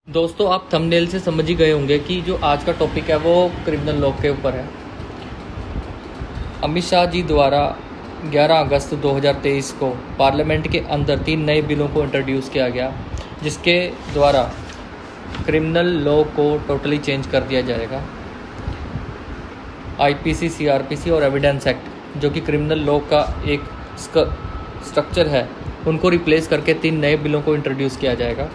दोस्तों, आप थंबनेल से समझ ही गए होंगे कि जो आज का टॉपिक है वो क्रिमिनल लॉ के ऊपर है। अमित शाह जी द्वारा 11 अगस्त 2023 को पार्लियामेंट के अंदर 3 नए बिलों को इंट्रोड्यूस किया गया, जिसके द्वारा क्रिमिनल लॉ को टोटली चेंज कर दिया जाएगा। आईपीसी, सीआरपीसी और एविडेंस एक्ट जो कि क्रिमिनल लॉ का एक स्ट्रक्चर है, उनको रिप्लेस करके 3 नए बिलों को इंट्रोड्यूस किया जाएगा।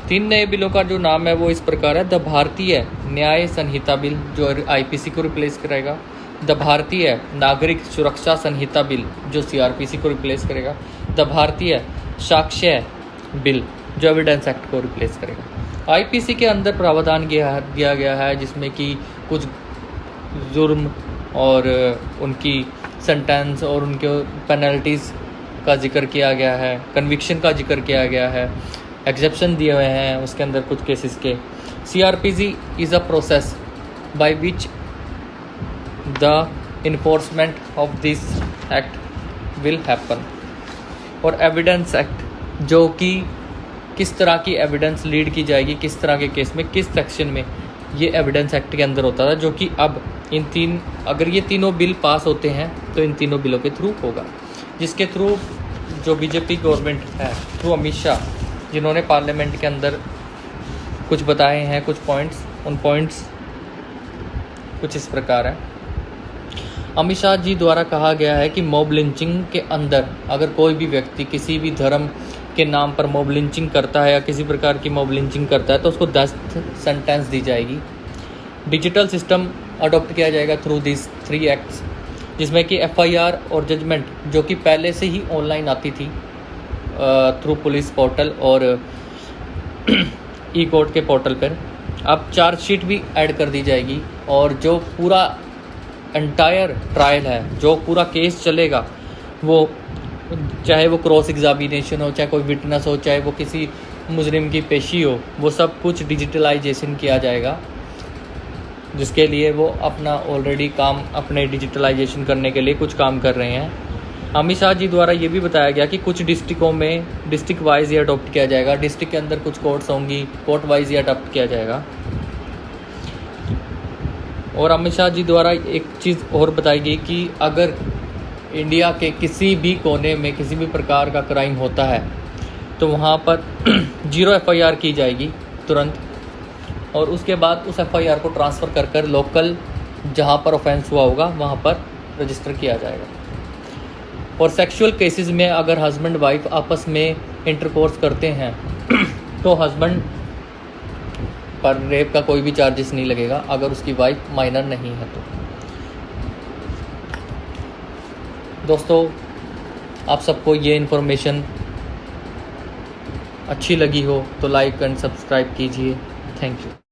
3 नए बिलों का जो नाम है वो इस प्रकार है। द भारतीय न्याय संहिता बिल जो आईपीसी को रिप्लेस करेगा, द भारतीय नागरिक सुरक्षा संहिता बिल जो सीआरपीसी को रिप्लेस करेगा, द भारतीय साक्ष्य बिल जो एविडेंस एक्ट को रिप्लेस करेगा। आईपीसी के अंदर प्रावधान दिया गया है जिसमें कि कुछ जुर्म और उनकी सेंटेंस और उनके पेनल्टीज़ का जिक्र किया गया है, कन्विक्शन का जिक्र किया गया है, एक्सेप्शन दिए हुए हैं उसके अंदर कुछ केसेस के। CrPC is a process by which the enforcement of this act will happen. और एविडेंस एक्ट जो कि किस तरह की एविडेंस लीड की जाएगी, किस तरह के केस में, किस सेक्शन में, ये एविडेंस एक्ट के अंदर होता था, जो कि अब अगर ये तीनों बिल पास होते हैं तो इन तीनों बिलों के थ्रू होगा, जिसके थ्रू जो बीजेपी गवर्नमेंट है थ्रू अमित शाह जिन्होंने पार्लियामेंट के अंदर कुछ बताए हैं, कुछ पॉइंट्स, उन पॉइंट्स कुछ इस प्रकार हैं। अमित शाह जी द्वारा कहा गया है कि मॉब लिंचिंग के अंदर अगर कोई भी व्यक्ति किसी भी धर्म के नाम पर मॉब लिंचिंग करता है या किसी प्रकार की मॉब लिंचिंग करता है तो उसको 10 सेंटेंस दी जाएगी। डिजिटल सिस्टम अडॉप्ट किया जाएगा थ्रू दिस 3 एक्ट्स, जिसमें कि एफआईआर और जजमेंट जो कि पहले से ही ऑनलाइन आती थी थ्रू पुलिस पोर्टल और ई कोर्ट के पोर्टल पर, अब चार्जशीट भी ऐड कर दी जाएगी। और जो पूरा एंटायर ट्रायल है, जो पूरा केस चलेगा, वो चाहे वो क्रॉस एग्जामिनेशन हो, चाहे कोई विटनेस हो, चाहे वो किसी मुजरिम की पेशी हो, वो सब कुछ डिजिटलाइजेशन किया जाएगा, जिसके लिए वो अपना ऑलरेडी काम अपने डिजिटलाइजेशन करने के लिए कुछ काम कर रहे हैं। अमित शाह जी द्वारा ये भी बताया गया कि कुछ डिस्ट्रिक्टों में डिस्ट्रिक्ट वाइज ये अडॉप्ट किया जाएगा, डिस्ट्रिक्ट के अंदर कुछ कोर्ट्स होंगी, कोर्ट वाइज ये अडॉप्ट किया जाएगा। और अमित शाह जी द्वारा एक चीज़ और बताई गई कि अगर इंडिया के किसी भी कोने में किसी भी प्रकार का क्राइम होता है तो वहाँ पर 0 एफआईआर की जाएगी तुरंत, और उसके बाद उस एफआईआर को ट्रांसफ़र कर लोकल जहाँ पर ऑफेंस हुआ होगा वहाँ पर रजिस्टर किया जाएगा। और सेक्सुअल केसेस में अगर हस्बैंड वाइफ आपस में इंटरकोर्स करते हैं तो हस्बैंड पर रेप का कोई भी चार्जेस नहीं लगेगा अगर उसकी वाइफ माइनर नहीं है तो। दोस्तों, आप सबको ये इन्फॉर्मेशन अच्छी लगी हो तो लाइक एंड सब्सक्राइब कीजिए। Thank you.